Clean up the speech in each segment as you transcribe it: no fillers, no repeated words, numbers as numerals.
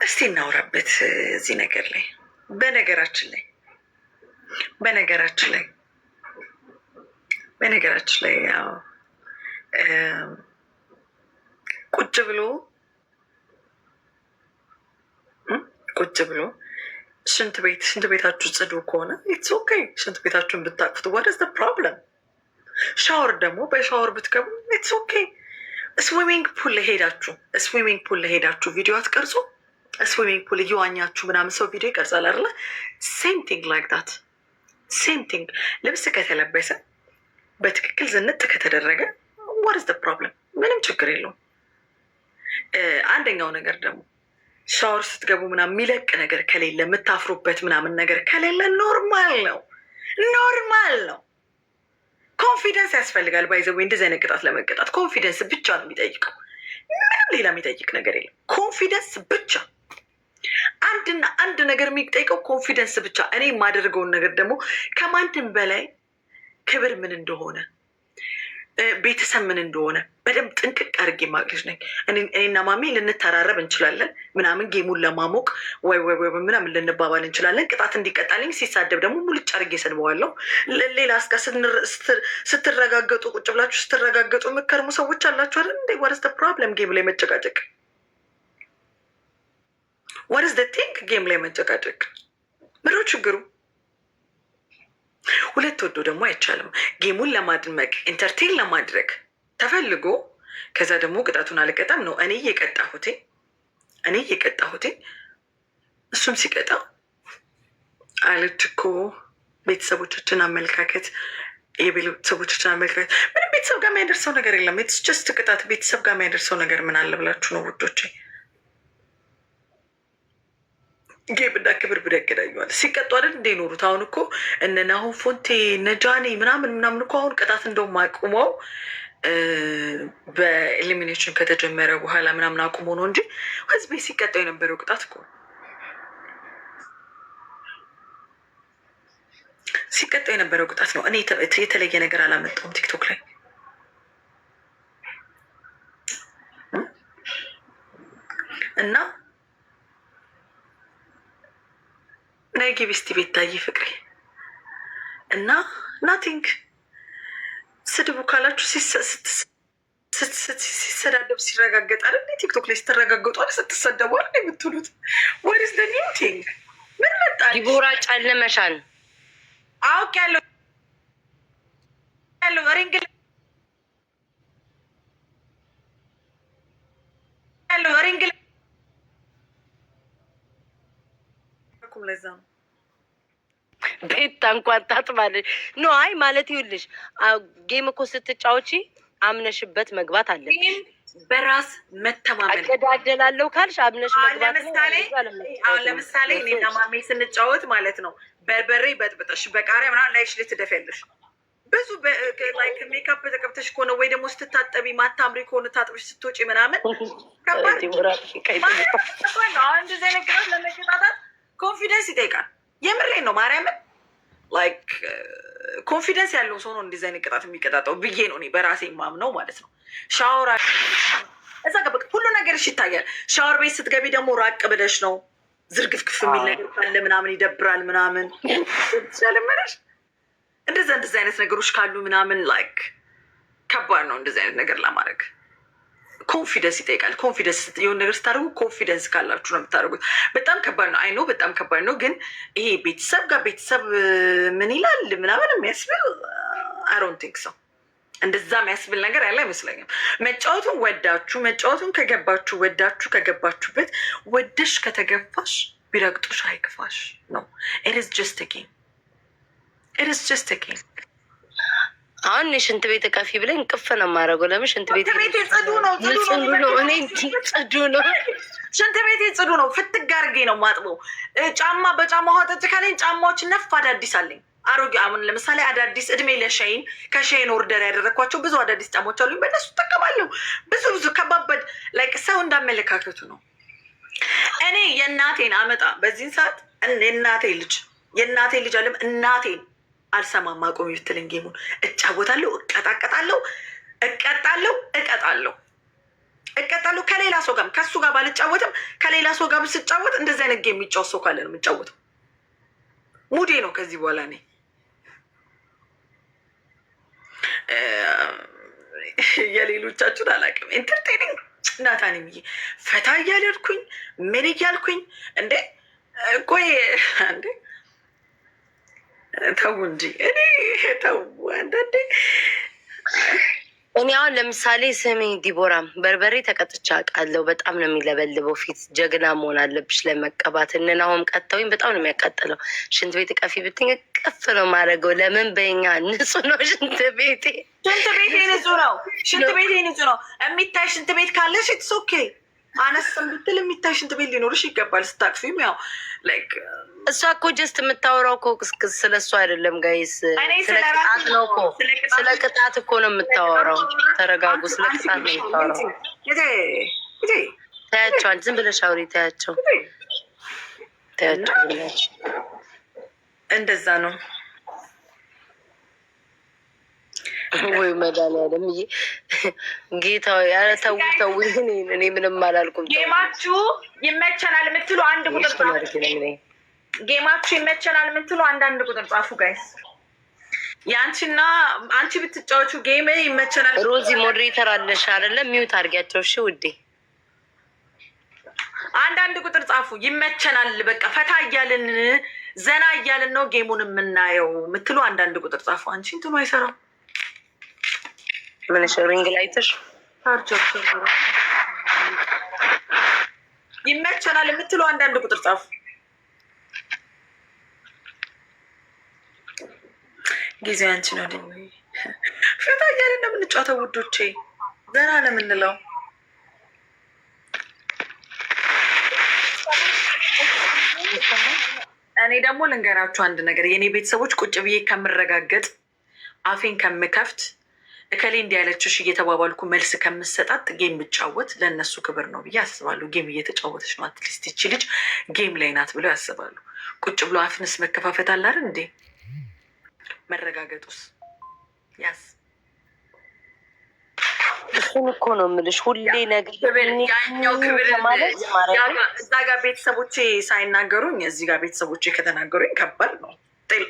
እስቲ እናውራበት እዚህ ነገር ላይ። በነገራችን ላይ ያው ቁጭ ብሎ ሽንት ቤታችሁ ጽዱ ከሆነ ኢትስ ኦኬ። ሽንት ቤታችሁን ብታቅፉት what is the problem? ሻወር ደግሞ በሻወር ብትገቡ ኢትስ ኦኬ። ስዊሚንግ ፑል ሄዳችሁ ቪዲዮ አትቀርጹ? ስዊሚንግ ፑል እየዋኛችሁ ምናምን ሰው ቪዲዮ ይቀርጻል አይደለ? ሴም ቲንግ ላይክ ዳት ሴም ቲንግ። ልብስ ከተለበሰ በትክክል ዝንጥ ከተደረገ what is the problem? ምንም ችግር የለውም። አንደኛው ነገር ደግሞ ሻወር ስትገቡ ምናምን የሚለቅ ነገር ከሌለ የምታፍሩበት ምናምን ነገር ከሌለ ኖርማል ነው። ኮንፊደንስ ያስፈልጋል። ባይዘዌ እንደዚህ አይነት ቅጣት ለመቀጣት ኮንፊደንስ ብቻ ነው የሚጠይቀው። ምንም ሌላ የሚጠይቅ ነገር የለም። ኮንፊደንስ ብቻ። አንድና አንድ ነገር የሚጠይቀው ኮንፊደንስ ብቻ። እኔ የማደርገውን ነገር ደግሞ ከማንም በላይ ክብር ምን እንደሆነ ቤተሰብ ምን እንደሆነ በደንብ ጥንቅቅ አድርጌ የማቅልሽ ነኝ። እኔና ማሜ ልንተራረብ እንችላለን ምናምን፣ ጌሙን ለማሞቅ ወይ ምናምን ልንባባል እንችላለን። ቅጣት እንዲቀጣልኝ ሲሳደብ ደግሞ ሙልጭ አድርጌ ሰድበዋለሁ። ሌላ እስከ ስትረጋገጡ ቁጭ ብላችሁ ስትረጋገጡ የምከርሙ ሰዎች አላችሁ አይደል? እንደ ወረስ ፕሮብለም ጌም ላይ መጨቃጨቅ፣ ወረስ ቲንክ ጌም ላይ መጨቃጨቅ ምሮ ችግሩ። ሁለት ወዶ ደግሞ አይቻልም። ጌሙን ለማድመቅ ኢንተርቴን ለማድረግ ተፈልጎ ከዛ ደግሞ ቅጣቱን አልቀጣም ነው እኔ እየቀጣሁት እሱም ሲቀጣ አለች እኮ ቤተሰቦቻችን አመለካከት ምንም ቤተሰብ ጋር የሚያደርሰው ነገር የለም። ኢትስ ጀስት ቅጣት። ቤተሰብ ጋር የሚያደርሰው ነገር ምን አለ ብላችሁ ነው ውዶቼ? ጌም እና ክብር ብደገዳኘዋል ሲቀጡ አይደል እንደ ኖሩት። አሁን እኮ እነ ናሆም ፎንቴ ነጃኔ ምናምን እኮ አሁን ቅጣት እንደውም አቁመው በኤሊሚኔሽን ከተጀመረ በኋላ ምናምን አቁመው ነው እንጂ ህዝቤ ሲቀጣው የነበረው ቅጣት እኮ ሲቀጣው የነበረው ቅጣት ነው። እኔ የተለየ ነገር አላመጣሁም ቲክቶክ ላይ እና ናይ ጊቢስቲ ቤታዬ ፍቅሬ እና ናቲንግ ስድቡ ካላችሁ ሲሰዳደብ ሲረጋገጥ አለ ቲክቶክ ላይ ስትረጋገጡ አለ ስትሰደቡ አለ የምትሉት ወይስ ደ ኒው ቲንግ ምን መጣ? ዲቦራ ጨለመሻል። አውቅ ያለው ሪንግል ለዛ ነው ቤታ እንኳን ታጥባለች። ኖ አይ ማለት ይኸውልሽ ጌም እኮ ስትጫወቺ አምነሽበት መግባት አለ። በራስ መተማመን አገዳደላለሁ ካልሽ አምነሽ መግባት ነው። ለምሳሌ እኔና ማሜ ስንጫወት ማለት ነው በርበሬ በጥብጠሽ በቃሪያ ምናምን ላይሽ ልትደፊያለሽ። ብዙ ላይክ ሜካፕ ተቀብተሽ ከሆነ ወይ ደግሞ ስትታጠቢ ማታምሪ ከሆነ ታጥብሽ ስትወጪ ምናምን ከባድ እንደዚህ አይነት ቅጣት ለመቀጣጣት ኮንፊደንስ ይጠይቃል። የምሬን ነው ማርያምን። ላይክ ኮንፊደንስ ያለው ሰው ነው እንደዚህ አይነት ቅጣት የሚቀጣጠው ብዬ ነው እኔ በራሴ ማምነው ማለት ነው። ሻወር እዛ ገበቅ ሁሉ ነገርሽ ይታያል። ሻወር ቤት ስትገቢ ደግሞ ራቅ ብለሽ ነው። ዝርግፍግፍ የሚል ነገር ካለ ምናምን ይደብራል ምናምን ስለመረሽ እንደዛ አይነት ነገሮች ካሉ ምናምን ላይክ ከባድ ነው እንደዚህ አይነት ነገር ለማድረግ። ኮንፊደንስ ይጠይቃል። ኮንፊደንስ የሆነ ነገር ስታደርጉ ኮንፊደንስ ካላችሁ ነው የምታደርጉት። በጣም ከባድ ነው። አይ ኖ በጣም ከባድ ነው። ግን ይሄ ቤተሰብ ምን ይላል ምናምን የሚያስብል አይ ዶንት ቲንክ ሶ። እንደዛ የሚያስብል ነገር ያለ አይመስለኝም። መጫወቱን ከገባችሁበት ወደሽ ከተገፋሽ ቢረግጡሽ አይክፋሽ ነው። ኢት ኢዝ ጀስት አ ጌም። አሁን ሽንት ቤት እቀፊ ብለኝ ቅፍ ነው የማደርገው። ለምን ሽንት ቤት ጽዱ ነው። እኔ ጽዱ ነው። ሽንት ቤት ጽዱ ነው። ፍትግ አድርጌ ነው የማጥበው። ጫማ በጫማ ውሃ ጠጭ ካለኝ ጫማዎች ነፍ አዳዲስ አለኝ። አሮጌ አሁን ለምሳሌ አዳዲስ እድሜ ለሸይን ከሸይን ኦርደር ያደረግኳቸው ብዙ አዳዲስ ጫማዎች አሉኝ። በእነሱ እጠቀማለሁ። ብዙ ከባበድ ላይክ ሰው እንዳመለካከቱ ነው። እኔ የእናቴን አመጣ በዚህን ሰዓት የእናቴ ልጅ አለም እናቴን አልሰማም አቆሚ ብትለኝ ጌሙን እጫወታለሁ፣ እቀጣለሁ። እቀጣለሁ ከሌላ ሰው ጋር ከሱ ጋር ባልጫወትም ከሌላ ሰው ጋር ስጫወት እንደዚህ አይነት ጌም የሚጫወት ሰው ካለ ነው የምጫወተው። ሙዴ ነው ከዚህ በኋላ እኔ የሌሎቻችሁን አላውቅም። ኢንተርቴኒንግ ናታን ብዬ ፈታ እያልኩኝ ምን እያልኩኝ እንዴ ቆይ እንዴ ተው እንጂ እኔ ተው አንዳንዴ እኔ አሁን ለምሳሌ ስሜ ዲቦራም በርበሬ ተቀጥቻ አውቃለሁ። በጣም ነው የሚለበልበው ፊት። ጀግና መሆን አለብሽ ለመቀባት። እንናሁም ቀጥተውኝ በጣም ነው የሚያቃጥለው። ሽንት ቤት ቀፊ ብትኝ ቅፍ ነው ማድረገው። ለምን በኛ ንጹህ ነው ሽንት ቤቴ። ሽንት ቤቴ ንጹህ ነው። ሽንት ቤቴ ንጹህ ነው። የሚታይ ሽንት ቤት ካለሽ ኢትስ ኦኬ። አነስም ብትል የሚታይ ሽንት ቤት ሊኖርሽ ይገባል። ስታቅፊም ያው ላይክ እሷ እኮ ጀስት የምታወራው እኮ ስለ እሱ አይደለም ጋይስ፣ ስለ ቅጣት ነው እኮ። ስለ ቅጣት እኮ ነው የምታወራው። ተረጋጉ። ስለ ቅጣት ነው የምታወራው። ታያቸው፣ አንድ ዝም ብለሽ አውሪ። ታያቸው ብላቸው። እንደዛ ነው ወይ መድኃኒዓለም ጌታ፣ ኧረ ተው ተው። እኔ ምንም አላልኩም። ጌማችሁ ይመቸናል የምትሉ አንድ ቁጥር ጌማችሁ ይመቸናል የምትሉ አንዳንድ ቁጥር ጻፉ ጋይስ። የአንቺና አንቺ ብትጫወቹ ጌም ይመቸናል። ሮዚ ሞዴሬተር አለሽ አይደለም? ሚዩት አድርጊያቸው እሺ ውዴ። አንዳንድ ቁጥር ጻፉ። ይመቸናል በቃ ፈታ እያልን ዘና እያልን ነው ጌሙን የምናየው የምትሉ አንዳንድ ቁጥር ጻፉ። አንቺ እንትኑ አይሰራም። ምንሽ ሪንግ ላይትሽ ይመቸናል የምትሉ አንዳንድ ቁጥር ጻፉ። ጊዜ አንቺ ነው ደግሞ ፈታ እያልን ነው የምንጫወተው ውዶቼ፣ ዘና ነው የምንለው። እኔ ደግሞ ልንገራችሁ አንድ ነገር፣ የእኔ ቤተሰቦች ቁጭ ብዬ ከምረጋገጥ አፌን ከምከፍት እከሌ እንዲህ ያለችሽ እየተባባልኩ መልስ ከምሰጣት ጌም ብጫወት ለእነሱ ክብር ነው ብዬ አስባለሁ። ጌም እየተጫወተች ነው፣ አትሊስት ይቺ ልጅ ጌም ላይ ናት ብለው ያስባሉ። ቁጭ ብሎ አፍንስ መከፋፈት አለ አይደል እንዴ? መረጋገጡስ ያስ እሱን እኮ ነው የምልሽ። ሁሌ ነገር ያኛው ክብር እዛ ጋር ቤተሰቦቼ ሳይናገሩኝ እዚህ ጋር ቤተሰቦቼ ከተናገሩኝ ከባድ ነው።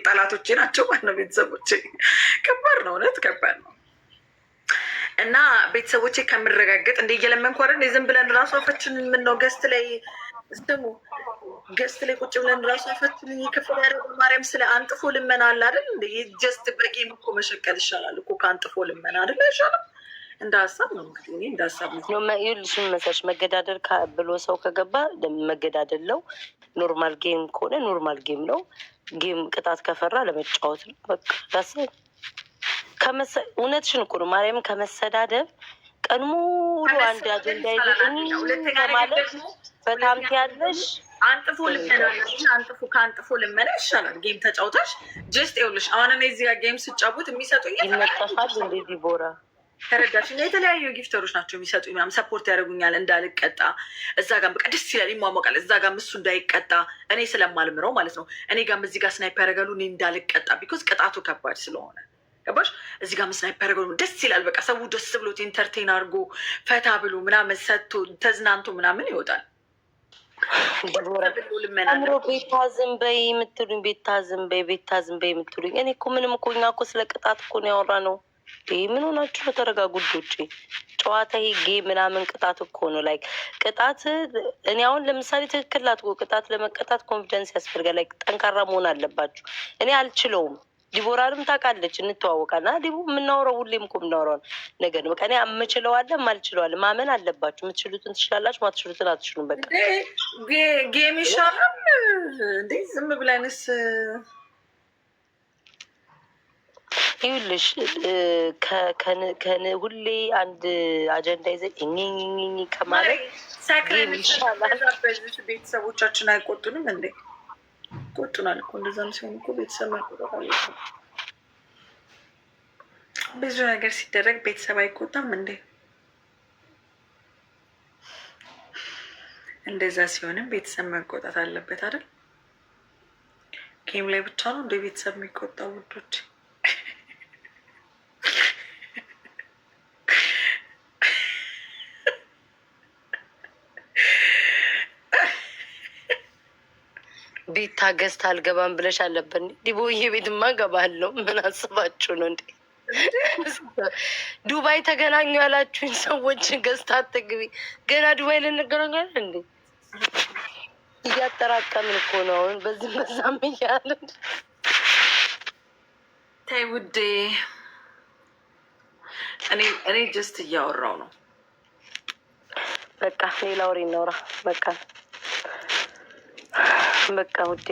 ጠላቶቼ ናቸው ማለት ነው ቤተሰቦቼ። ከባድ ነው፣ እውነት ከባድ ነው። እና ቤተሰቦቼ ከምረጋገጥ እንደ እየለመንኩ አይደል ዝም ብለን ራሱ አፈችን የምንነው ገስት ላይ ስሙ ገስት ላይ ቁጭ ብለን ራሱ አፈችን የክፍል ያደረጉ ማርያም ስለ አንጥፎ ልመና አለ አይደል እንደ ጀስት በጌም እኮ መሸቀል ይሻላል እኮ ከአንጥፎ ልመና አይደል? አይሻልም? እንደ ሀሳብ ነው እንግዲህ እኔ እንደ ሀሳብ ነው። ይኸውልሽ መሰለሽ መገዳደል ብሎ ሰው ከገባ መገዳደል ነው። ኖርማል ጌም ከሆነ ኖርማል ጌም ነው። ጌም ቅጣት ከፈራ ለመጫወት ነው በቃ ዳስ እውነትሽን እኮ ነው ማርያም። ከመሰዳደብ ቀን ሙሉ አንድ አጀንዳ ይዘኝ ማለት በጣም ያለሽ አንጥፎ ልመና ከአንጥፎ ልመና ይሻላል። ጌም ተጫውተሽ ጀስት ይኸውልሽ አሁን እኔ እዚህ ጋር ጌም ስጫወት የሚሰጡኝ ይመጠፋል እንዴ ዲቦራ ተረዳሽ? የተለያዩ ጊፍተሮች ናቸው የሚሰጡኝ ምናምን ሰፖርት ያደርጉኛል እንዳልቀጣ። እዛ ጋር በቃ ደስ ይላል ይሟሟቃል። እዛ ጋር እሱ እንዳይቀጣ እኔ ስለማልምረው ማለት ነው። እኔ ጋርም እዚህ ጋር ስናይፕ ያደርጋሉ እኔ እንዳልቀጣ ቢኮዝ ቅጣቱ ከባድ ስለሆነ ገባሽ? እዚህ ጋር ስናይፕ ያደርጋሉ ደስ ይላል። በቃ ሰው ደስ ብሎት ኢንተርቴን አድርጎ ፈታ ብሎ ምናምን ሰጥቶ ተዝናንቶ ምናምን ይወጣል። አምሮ ቤታ ዝም በይ የምትሉኝ ቤታ ዝም በይ የምትሉኝ እኔ እኮ ምንም እኮ እኛ እኮ ስለ ቅጣት እኮ ነው ያወራ ነው። ምን ሆናችሁ ነው? ተረጋጉ ውዶቼ። ጨዋታ ይሄ ምናምን ቅጣት እኮ ነው። ላይክ ቅጣት እኔ አሁን ለምሳሌ ትክክል ላትጎ ቅጣት ለመቀጣት ኮንፊደንስ ያስፈልጋል። ላይክ ጠንካራ መሆን አለባችሁ። እኔ አልችለውም። ዲቦራንም ታውቃለች፣ እንተዋወቃና ዲቦ የምናወራው ሁሌም እኮ የምናወራው ነገር ነው። በቃ እኔ የምችለዋለን ማልችለዋለን ማመን አለባችሁ። የምትችሉትን ትችላላችሁ፣ ማትችሉትን አትችሉም። በቃ ጌም ይሻላል እንዴ ዝም ብለንስ ይኸውልሽ ሁሌ አንድ አጀንዳ ይዘን ከማለት ጌም ይሻላል። ቤተሰቦቻችን አይቆጡንም እንዴ? ቆጡናል እኮ እንደዛም ሲሆን እኮ ቤተሰብ ማይቆጣት አለ። ብዙ ነገር ሲደረግ ቤተሰብ አይቆጣም እንዴ? እንደዛ ሲሆንም ቤተሰብ መቆጣት አለበት አይደል? ጌም ላይ ብቻ ነው እንደ ቤተሰብ የሚቆጣው ውዶች? ቤት ታገዝታ አልገባም ብለሽ አለበት። ዲቦዬ ቤትማ ገባለሁ። ምን አስባችሁ ነው እንዴ? ዱባይ ተገናኙ ያላችሁኝ ሰዎች ገዝታ አትግቢ። ገና ዱባይ ልንገናኛለን እንዴ? እያጠራቀምን እኮ ነው አሁን በዚህ በዛም እያለን። ተይ ውዴ፣ እኔ ጀስት እያወራው ነው። በቃ ሌላ ወሬ እናውራ። በቃ ውዴ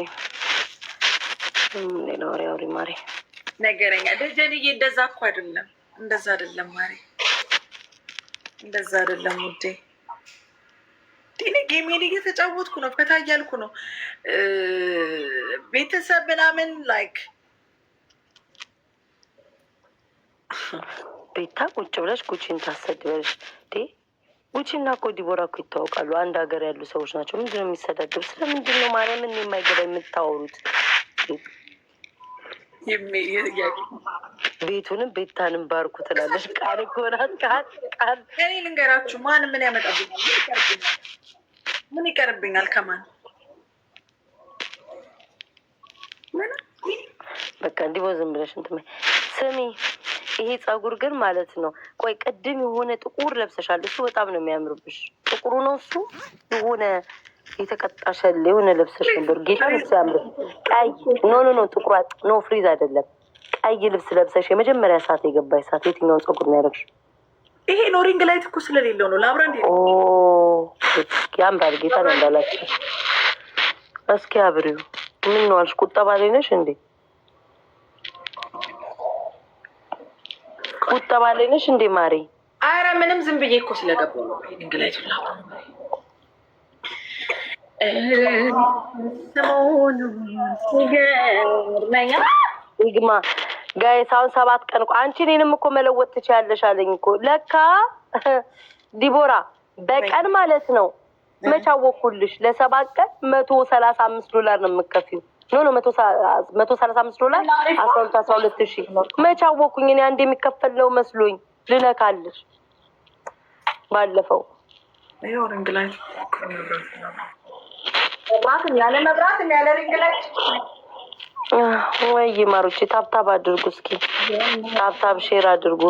ሌላ ወሬ አውሪ ማሬ። ነገረኛ ደጀንዬ፣ እንደዛ እኮ አይደለም፣ እንደዛ አይደለም ማሬ፣ እንደዛ አይደለም ውዴ። እኔ ጌሜን እየተጫወትኩ ነው፣ ፈታ እያልኩ ነው። ቤተሰብ ምናምን ላይክ ቤታ ቁጭ ብለሽ ጉቺን ታሰድበለሽ እንዴ? ጉቺና እኮ ዲቦራ እኮ ይታወቃሉ። አንድ ሀገር ያሉ ሰዎች ናቸው። ምንድነው የሚሰዳደሩ? ስለምንድን ነው ማርያምን የማይገባ የምታወሩት? ቤቱንም ቤታንም ባርኩ ትላለች። ቃል እኮ ናት። ቃል እኔ ልንገራችሁ፣ ማን ምን ያመጣብኛል? ምን ይቀርብኛል? ከማን በቃ እንዲህ ዝም ብለሽ እንትን ስሚ። ይሄ ፀጉር ግን ማለት ነው። ቆይ ቅድም የሆነ ጥቁር ለብሰሻል። እሱ በጣም ነው የሚያምርብሽ። ጥቁሩ ነው እሱ። የሆነ የተቀጣሸል የሆነ ለብሰሽ ነበር። ጌታ ልብስ ያምር። ቀይ ኖ ጥቁር ኖ ፍሪዝ አይደለም። ቀይ ልብስ ለብሰሽ የመጀመሪያ ሰዓት የገባሽ ሰዓት የትኛውን ፀጉር ነው ያደረግሽ? ይሄ ኖሪንግ ላይት እኮ ስለሌለው ነው። ላብራ እንዴ ያምራል። ጌታ ነው እንዳላችሁ። እስኪ አብሪው። ምን ነው አልሽ? ቁጠባ ላይ ነሽ እንዴ? ቁጠባ ላይ ነሽ እንዴ ማሪ? አረ ምንም ዝም ብዬ እኮ ስለገባሁ ነው። ኖሪንግ ላይት ይግማ ጋይስ አሁን 7 ቀን እኮ አንቺ እኔንም እኮ መለወጥ ትችያለሽ አለኝ እኮ። ለካ ዲቦራ በቀን ማለት ነው። መች አወኩልሽ? ለ7 ቀን $135 ነው የምትከፊው። ኖ $135 12,000 መች አወኩኝ እኔ አንድ የሚከፈለው መስሎኝ ልነካልሽ ባለፈው ይሄው ሪንግ ላይት ያለ መብራትም ያለ ሪንግ ላይት ወይ ማሮቼ ታብታብ አድርጉ እስኪ ታብታብ ሼር አድርጉ።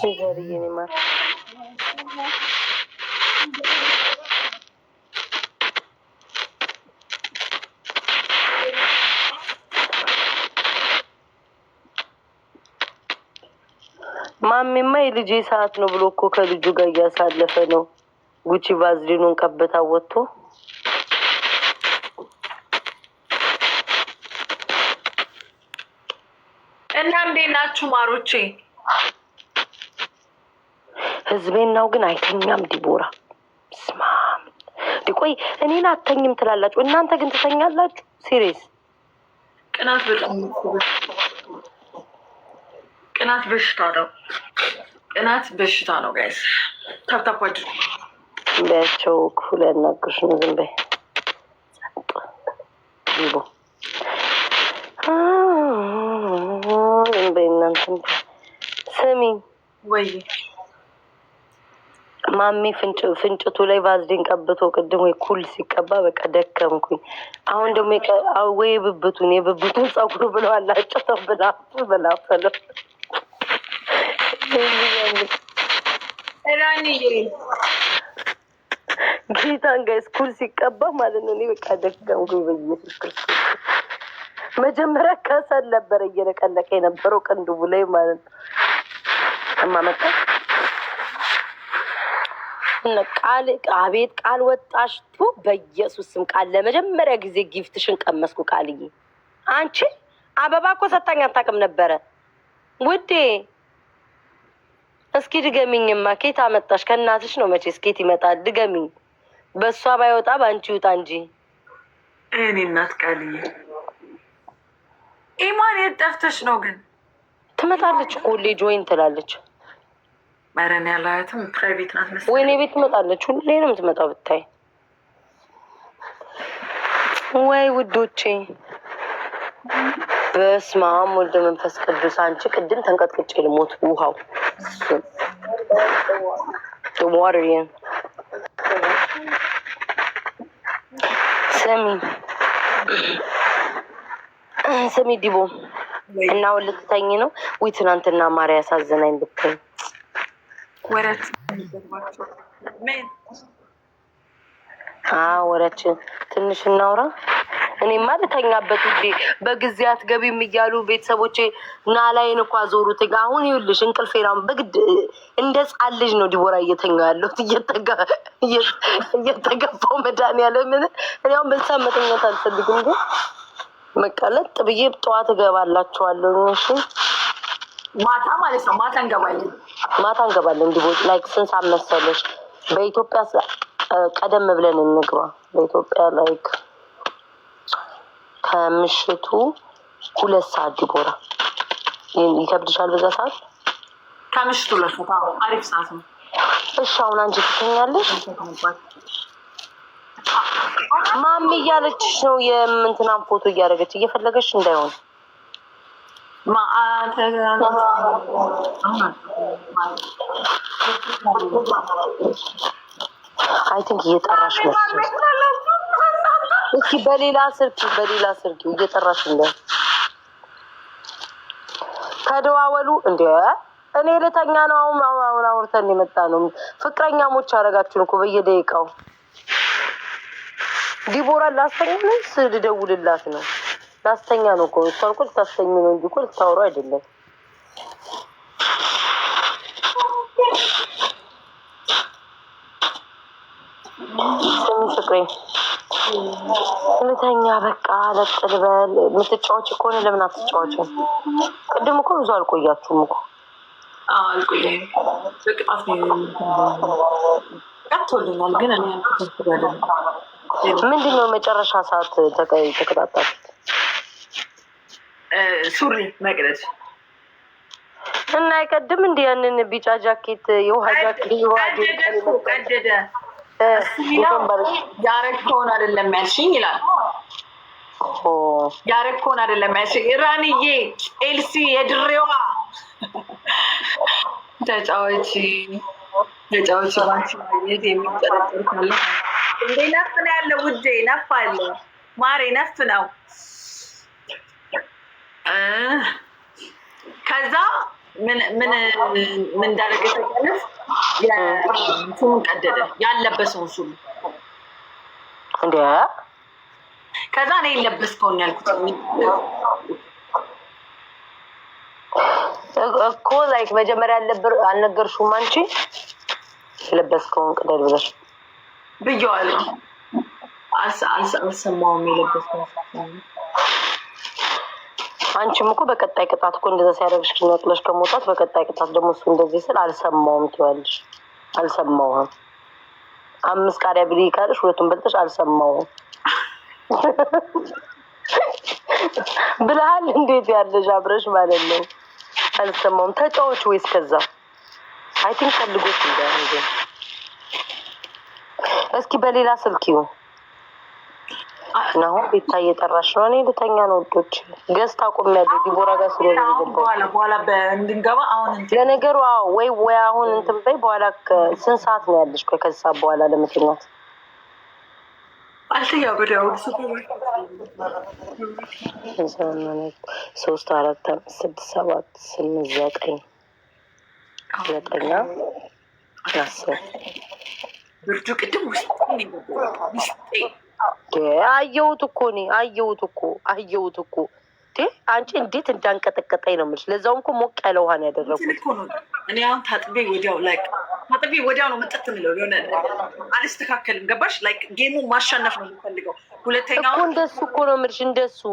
ይዘርዬ ማር ማሚማ የልጄ ሰዓት ነው ብሎ እኮ ከልጁ ጋር እያሳለፈ ነው። ጉቺ ቫዝሊኑን ቀብታ ወጥቶ እና እንዴት ናችሁ ማሮቼ? ህዝቤናው ግን አይተኛም። ዲቦራ ስማ ቆይ እኔን አተኝም ትላላችሁ፣ እናንተ ግን ትተኛላችሁ። ሲሪየስ ቅናት በጣም ቅናት በሽታ ነው። ቅናት በሽታ ነው ጋይስ። ታፕታፓድ በያቸው ክፉ ሊያናግርሽ ነው። ዝም በይ ዲቦ በእናንተም ስሚ ወይ ማሚ ፍንጭቱ ላይ ቫዝሊን ቀብቶ ቅድም ወይ ኩል ሲቀባ በቃ ደከምኩኝ። አሁን ደግሞ ወይ የብብቱን ፀጉር ብለው አላቸው ተብላፈለው ጌታን ጋይስ ኩል ሲቀባ ማለት ነው። እኔ በቃ ደከምኩኝ በኢየሱስ ክርስቶስ። መጀመሪያ ከሰል ነበረ እየለቀለቀ የነበረው ቅንድቡ ላይ ማለት ነው። እማመጣ ቃል አቤት ቃል ወጣሽ ቱ በኢየሱስ ስም ቃል ለመጀመሪያ ጊዜ ጊፍትሽን ቀመስኩ። ቃልዬ አንቺ አበባ እኮ ሰጣኝ አታውቅም ነበረ ውዴ። እስኪ ድገሚኝማ። ኬት አመጣሽ? ከእናትሽ ነው መቼስ። ኬት ይመጣል? ድገሚኝ። በእሷ ባይወጣ በአንቺ ይውጣ እንጂ። እኔ እናት ቃልዬ ኢማን የት ጠፍተሽ ነው ግን? ትመጣለች ኮሌጅ ወይን ትላለች። ማረን ያላያትም ፕራይቬት ናት መሰለኝ። ወይኔ ቤት ትመጣለች። ሁሌ ነው የምትመጣው ብታይ። ወይ ውዶቼ በስመ አብ ወልድ መንፈስ ቅዱስ። አንቺ ቅድም ተንቀጥቅጬ ልሞት ውሃው ዋሪን ስሚ ስሚ ዲቦ እና አሁን ልትተኝ ነው ወይ? ትናንትና ማርያ ያሳዝናኝ ብትይ ወረት ወረችን ትንሽ እናውራ። እኔማ ልተኛበት ውዴ። በጊዜ አትገቢም እያሉ ቤተሰቦቼ ናላይን እኮ አዞሩት። አሁን ይኸውልሽ እንቅልፌን አሁን በግድ እንደ ሕፃን ልጅ ነው ዲቦራ እየተኛ ያለሁት እየተገባው መድኃኒዓለምን። እኔ አሁን በዛ መተኛት አልፈልግም፣ ግን መቀለጥ ብዬ ጠዋት እገባላችኋለሁ። እሺ ማታ ማለት ነው። ማታ እንገባለን ዲቦ። ላይክ ስንት ሰዓት መሰለሽ? በኢትዮጵያ ቀደም ብለን እንግባ። በኢትዮጵያ ላይክ ከምሽቱ 2 ሰዓት ዲቦራ። ይከብድሻል በዛ ሰዓት? ከምሽቱ 2 ሰዓት አሪፍ ሰዓት ነው። እሺ አሁን አንቺ ትተኛለሽ? ማሚ እያለችሽ ነው የምንትናን ፎቶ እያደረገች እየፈለገች እንዳይሆን አይ ቲንክ እየጠራሽ ነው። እስኪ በሌላ ስልክ እየጠራሽ እንደ ተደዋወሉ እንደ እኔ ልተኛ ነው። አሁን አውርተን የመጣ ነው። ፍቅረኛሞች አደረጋችሁን እኮ በየደቂቃው። ዲቦራ ላስተኛ ነው ስልደውልላት ነው። ላስተኛ ነው እኮ እሷን እኮ ልታስተኝ ነው እንጂ እኮ ልታወሩ አይደለም። ፍቅሬ ልተኛ በቃ ለጥልበል። የምትጫወች ከሆነ ለምን አትጫወችም? ቅድም እኮ ብዙ አልቆያችሁም እኮ። አልቆየም በቅጣት ነው ቀጥቶልኛል። ግን እኔ ምንድን ነው መጨረሻ ሰዓት ተከታታችሁት? ሱሪ መቅደድ እና አይቀድም እንዲ ያንን ቢጫ ጃኬት የውሃ ጃኬት ቀደደ ያረግከውን አይደለም ያልሽኝ ይላል። ያረግከውን አይደለም ያልሽኝ። ኢራንዬ ኤልሲ የድሬዋ ተጫዋች ባንቺ ማግኘት የሚጠረጠር ካለ እንዴ ነፍ ነው ያለው ውዴ፣ ነፍ አለ ማሬ፣ ነፍ ነው። ከዛ ምን እንዳደረገ ተቀለፍ የቱን ቀደደ ያለበሰውን ሱሪ እንዴ። ከዛ እኔ የለበስከውን ያልኩት እኮ ላይክ መጀመሪያ አልነገርሽውም አንቺ የለበስከውን ቅደል ብለሽ ብየዋለሁ። አልሰማሁም የለበስከውን። አንቺም እኮ በቀጣይ ቅጣት እኮ እንደዛ ሲያደርግሽ ነቅለሽ ከመውጣት በቀጣይ ቅጣት ደግሞ እሱ እንደዚህ ስል አልሰማሁም ትያለሽ። አልሰማሁም 5 ቃሪያ ብሊ ካለሽ 2ቱን በልተሽ አልሰማሁም ብለሃል። እንዴት ያለሽ አብረሽ ማለት ነው። አልሰማሁም ተጫዎች ወይስ ከዛ አይ ቲንክ ፈልጎት እንደዚህ። እስኪ በሌላ ስልክ ይሁን ነው ቤታ እየጠራሽ ነው። እኔ ልተኛ ነው ወዶች ገዝታ ቆሚያለሁ ዲቦራ ጋር ስለሆነ በኋላ እንድንገባ አሁን ለነገሩ ወይ አሁን እንትን በይ። በኋላ ስንት ሰዓት ነው ያለሽ? ቆይ ከዛ በኋላ ለመተኛት አልተኛ በደው 3 4 5 6 7 8 9 10 ብርዱ ቅድም ውስጥ አየሁት እኮ አንቺ እንዴት እንዳንቀጠቀጠኝ ነው የምልሽ። ለዛውም እኮ ሞቅ ያለ ውሃ ነው ያደረኩት። እኔ አሁን ታጥቤ ወዲያው ነው መጠጥ የምለው። የሆነ አልስተካከልም። ገባሽ? ላይክ ጌሙ ማሸነፍ ነው የምፈልገው። ሁለተኛው እኮ እንደሱ እኮ ነው የምልሽ።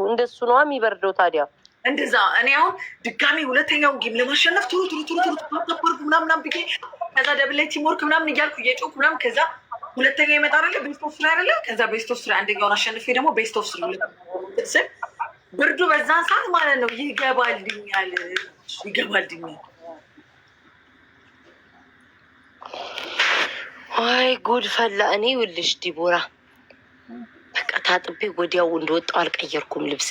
እንደሱ ነው የሚበርደው ታዲያ። እንደዛ እኔ አሁን ድጋሜ ሁለተኛውን ጌም ለማሸነፍ ቱሩ ምናምን ብዬ ከዛ ደብላይ ቲምወርክ ምናምን እያልኩ እየጮኩ ምናምን ከዛ ሁለተኛ ይመጣ አይደለ? ቤስት ኦፍ 3 አይደለ? ከዛ ቤስት ኦፍ 3 አንደኛውን አሸንፌ ደግሞ ቤስት ኦፍ 3 ብርዱ በዛን ሰዓት ማለት ነው ይገባልኛል። አይ ጉድ ፈላ። እኔ ይኸውልሽ ዲቦራ በቃ ታጥቤ ወዲያው እንደወጣው አልቀየርኩም ልብሴ።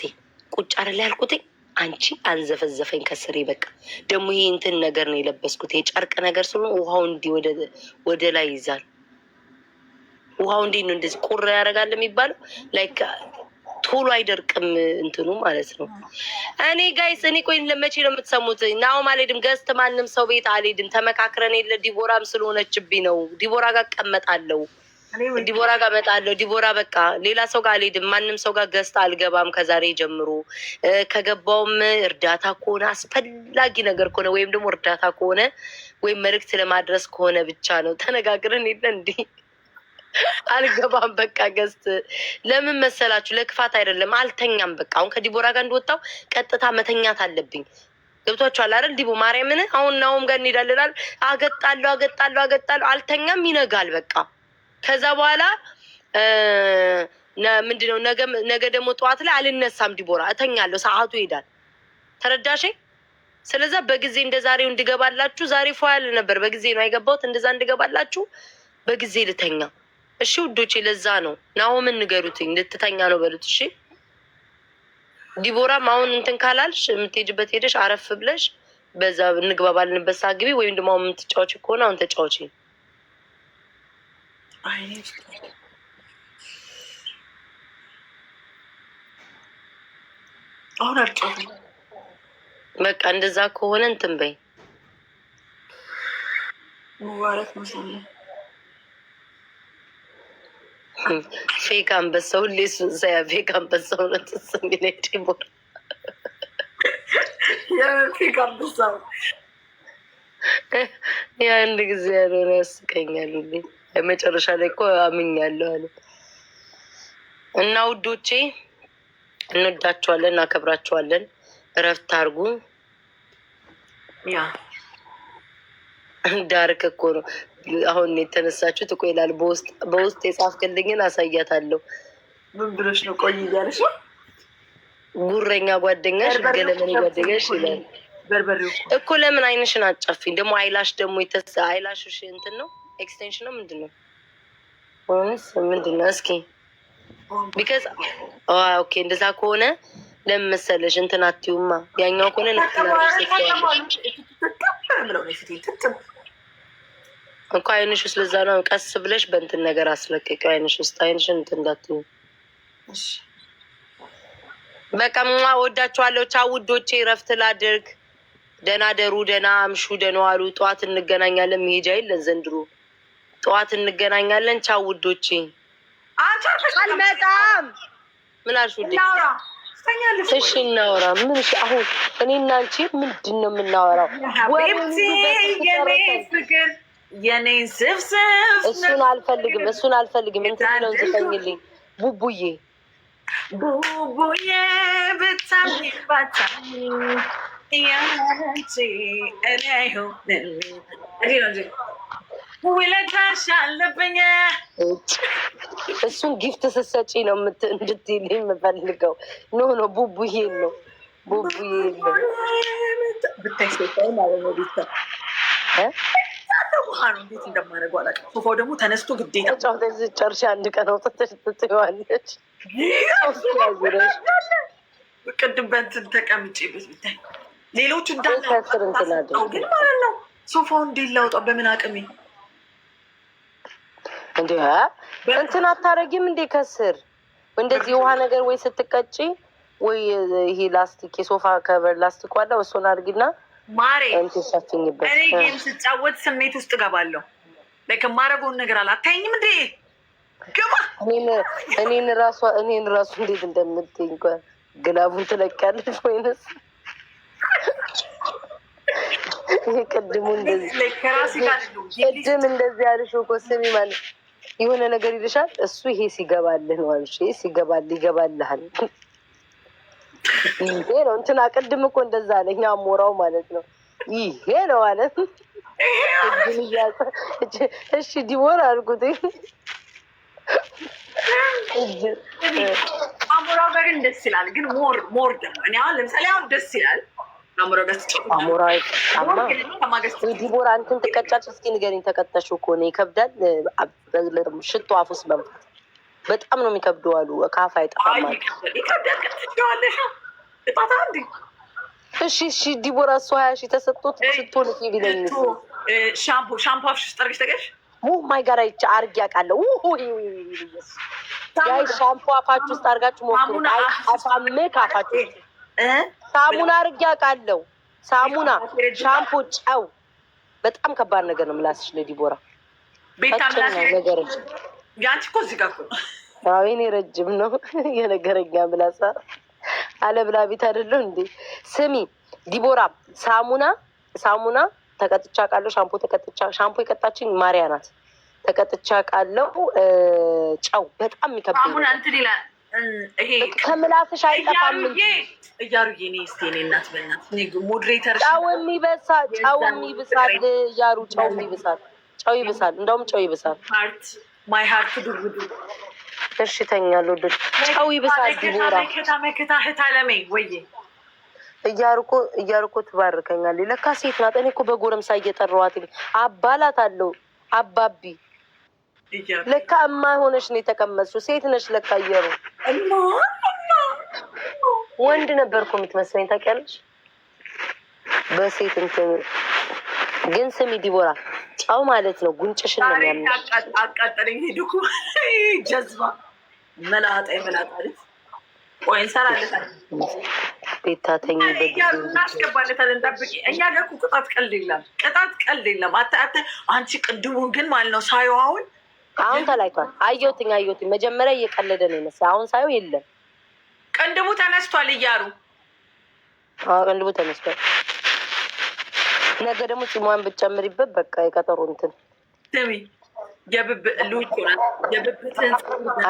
ቁጭ አይደለ ያልኩት አንቺ አንዘፈዘፈኝ ከስሬ። በቃ ደግሞ ይሄ እንትን ነገር ነው የለበስኩት የጨርቅ ነገር ስለሆነ ውሃው እንዲህ ወደ ላይ ይዛል። ውሃው እንዴት ነው እንደዚህ ቁር ያደርጋል የሚባለው? ላይክ ቶሎ አይደርቅም እንትኑ ማለት ነው። እኔ ጋይስ እኔ ቆይ ለመቼ ነው የምትሰሙት? ናውም አልሄድም፣ ገዝት ማንም ሰው ቤት አልሄድም። ተመካክረን የለ ዲቦራም ስለሆነችብኝ ነው። ዲቦራ ጋር እቀመጣለሁ፣ ዲቦራ ጋር እመጣለሁ። ዲቦራ በቃ ሌላ ሰው ጋር አልሄድም፣ ማንም ሰው ጋር ገዝት አልገባም ከዛሬ ጀምሮ። ከገባውም እርዳታ ከሆነ አስፈላጊ ነገር ከሆነ ወይም ደግሞ እርዳታ ከሆነ ወይም መልዕክት ለማድረስ ከሆነ ብቻ ነው። ተነጋግረን የለ እንዲህ አልገባም። በቃ ገዝት ለምን መሰላችሁ? ለክፋት አይደለም። አልተኛም። በቃ አሁን ከዲቦራ ጋር እንደወጣው ቀጥታ መተኛት አለብኝ። ገብቷችኋል አይደል? ዲቦ ማርያምን አሁን ናውም ጋር እንሄዳለን። አገጣለሁ። አልተኛም። ይነጋል። በቃ ከዛ በኋላ ምንድነው ነገ ደግሞ ጠዋት ላይ አልነሳም። ዲቦራ እተኛለሁ። ሰዓቱ ይሄዳል። ተረዳሽ? ስለዛ በጊዜ እንደ ዛሬው እንድገባላችሁ። ዛሬ ፏያል ነበር። በጊዜ ነው አይገባሁት። እንደዛ እንድገባላችሁ በጊዜ ልተኛ። እሺ ውዶቼ፣ ለዛ ነው ናሆምን ንገሩትኝ ልትተኛ ነው በሉት። እሺ ዲቦራም አሁን እንትን ካላልሽ የምትሄጅበት ሄደሽ አረፍ ብለሽ በዛ እንግባ ባልንበት ሰዓት ግቢ፣ ወይም ደግሞ አሁን የምትጫወች ከሆነ አሁን ተጫወች። አሁን አልጫወትም። በቃ እንደዛ ከሆነ እንትን በይ ሙባረክ መሰለ ፌክ አንበሳ ሁሌ ሱንሳያ ፌክ አንበሳ ሆነ ተሰሚነ ዲቦራ ፌክ አንበሳ የአንድ ጊዜ ያልሆነ ያስቀኛል። ሁሌ መጨረሻ ላይ እኮ አምኛለሁ አለ እና ውዶቼ እንወዳቸዋለን፣ እናከብራቸዋለን። እረፍት አድርጉ። ያ ዳርክ እኮ ነው አሁን የተነሳችሁት እኮ ይላል። በውስጥ የጻፍክልኝን አሳያታለሁ። ምን ብለሽ ነው? ቆይ እያለሽ ነው። ጉረኛ ጓደኛሽ ገለመኔ ጓደኛሽ ይላል። በርበሬው እኮ ለምን አይንሽን አጫፊኝ? ደግሞ አይላሽ ደግሞ አይላሽሽ እንትን ነው ኤክስቴንሽን ነው ምንድን ነው ወይስ ምንድን ነው? እስኪ ቢካዝ ኦኬ እንደዛ ከሆነ ለምን መሰለሽ እንትን አትዩማ። ያኛው ከሆነ እኮ አይንሽ ውስጥ ለዛ ነው። ቀስ ብለሽ በእንትን ነገር አስለቀቂው አይንሽ ውስጥ አይንሽን እንትን እንዳትዩ። በቃ ወዳችኋለሁ። ቻው ውዶቼ፣ እረፍት ላድርግ። ደህና ደሩ፣ ደህና አምሹ፣ ደህና ዋሉ። ጠዋት እንገናኛለን። መሄጃ የለን ዘንድሮ። ጠዋት እንገናኛለን። ቻው ውዶቼ። አልመጣም። ምን አልሽ ውዴ? እሺ እናወራ። ምን እሺ? አሁን እኔና አንቺ ምንድን ነው የምናወራው? የኔን ስፍስፍ እሱን አልፈልግም። እንትን ነው ዝፈኝልኝ። ቡቡዬ ብታሚ ያንቺ እኔ ውለታሽ አለብኝ። እሱን ጊፍት ስትሰጪ ነው እንድትይልኝ የምፈልገው። ኖ ቡቡዬ ነው ቡቡዬ ነው ብታይ ሴታይ ማለት ነው። ቤታ እንዴት እንደማደርገው አላውቅም። ሶፋው ደግሞ ተነስቶ ግዴታ ጨርሻ አንድ ቀን አውጥተሽ ትጥይዋለች። ቅድም በእንትን ተቀምጬበት ብታይ ሌሎቹ እንዳላው ግን ማለት ነው። ሶፋውን እንዴት ላውጣው? በምን አቅሜ እንደ እንትን አታረጊም እንዴ? ከስር እንደዚህ ውሃ ነገር ወይ ስትቀጪ ወይ ይሄ ላስቲክ የሶፋ ከበር ላስቲክ ዋላ እሱን አድርጊና ማሬ እንትን ሸፍኝበት። እኔ ጌም ስጫወት ስሜት ውስጥ እገባለሁ። ለከ ማረገውን ነገር አላታየኝም እንዴ? ግባ። እኔን ራሱ እንዴት እንደምትይኝ እንኳን ግላቡን ትለቂያለሽ ወይንስ ቅድሙ ቅድም እንደዚህ ያልሽ እኮ ስሚ ማለት የሆነ ነገር ይልሻል። እሱ ይሄ ሲገባልህ ነው አልሽ። ይሄ ይገባልሃል። ይሄ ነው እንትና ቅድም እኮ እንደዛ አለኝ። አሞራው ማለት ነው ይሄ ነው ማለት እሺ ዲቦራ አልኩት። አሞራው ጋር ግን ደስ ይላል። ግን ሞር ደግሞ እኔ አሁን ለምሳሌ አሁን ደስ ይላል አሞራው ጋር ዲቦራ እንትን ትቀጫጭ። እስኪ ንገሪኝ። ተቀጠሽው ከሆነ ይከብዳል። ሽቶ አፍ ውስጥ መንፋት በጣም ነው የሚከብደው አሉ። ካፍ አይጠፋም አሉ። እሺ ዲቦራ እሱ 20 ሺህ ተሰጥቶት ሽቶ ልክ ቢለኝ ሻምፖ አፍሽ ውስጥ አድርገሽ ተቀሽ ማይ ጋር አይቼ አድርጌ አውቃለሁ። ጋይ ሻምፖ አፋችሁ ውስጥ አድርጋችሁ ሞክሩ። አይጠፋም ካፋችሁ ውስጥ። ሳሙና አድርጌ አውቃለሁ። ሳሙና፣ ሻምፖ፣ ጨው። በጣም ከባድ ነገር ነው። ምላስሽ ለዲቦራ ነገር ያንቺ እኮ እዚህ ጋር እኮ እኔ ረጅም ነው የነገረኛ ምላሳ አለብላ ቤት አይደለሁ እንዴ? ስሚ ዲቦራ፣ ሳሙና ተቀጥቻ ቃለሁ። ሻምፖ የቀጣችኝ ማሪያ ናት። ተቀጥቻ ቃለሁ። ጨው በጣም የሚከብድ ሳሙና እንትን ይላል። ይሄ ከምላስሽ አይጠፋም። እያሩዬ እኔ እስኪ እኔ እናት በእናት ሞዴሬተር ጨውም ይብሳል። እያሩ ጨው ይብሳል። እንደውም ጨው ይብሳል። ማይ ሀርት ዱብዱ እሺ ተኛለሁ። ጨው ይብሳል። ዲቦራ መከታ ህታለሜ ወይ እያርኮ ትባርከኛለች። ለካ ሴት ናት። እኔ እኮ በጎረምሳ እየጠራኋት አባላት አለው አባቢ። ለካ እማ ሆነሽ ነው የተቀመጥሽው። ሴት ነሽ ለካ። እየሩ ወንድ ነበርኩ የምትመስለኝ ታውቂያለሽ። በሴት እንትን ግን ስሚ ዲቦራ፣ ጨው ማለት ነው ጉንጭሽን ነው የሚያምነው። አቃጠለኝ። ሄድኩ ጀዝባ መላጣ ልጅ ቆይ እንሰራለታለን። ቤታተኝ እናስገባለታለን። ጠብቂ። እኛ ጋር እኮ ቅጣት ቀልድ የለም። አንቺ ቅድሙን ግን ማለት ነው ሳየው አሁን ተላይቷል። አየሁትኝ መጀመሪያ እየቀለደ ነው ይመስል። አሁን ሳየው የለም። ቅንድቡ ተነስቷል። እያሩ ቅንድቡ ተነስቷል። ነገ ደግሞ ፂሟን ብትጨምሪበት በቃ የቀጠሮ እንትን ስሚ የብብትን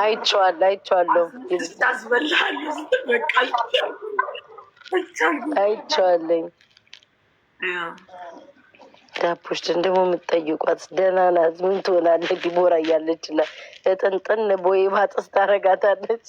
አይቼዋለሁ። አይቼዋለሁ። ዳቦችን ደግሞ የምትጠይቋት ደህና ናት። ምን ትሆናለች ዲቦራ እያለች እጥንጥን ቦይ ባጥስ ታረጋታለች።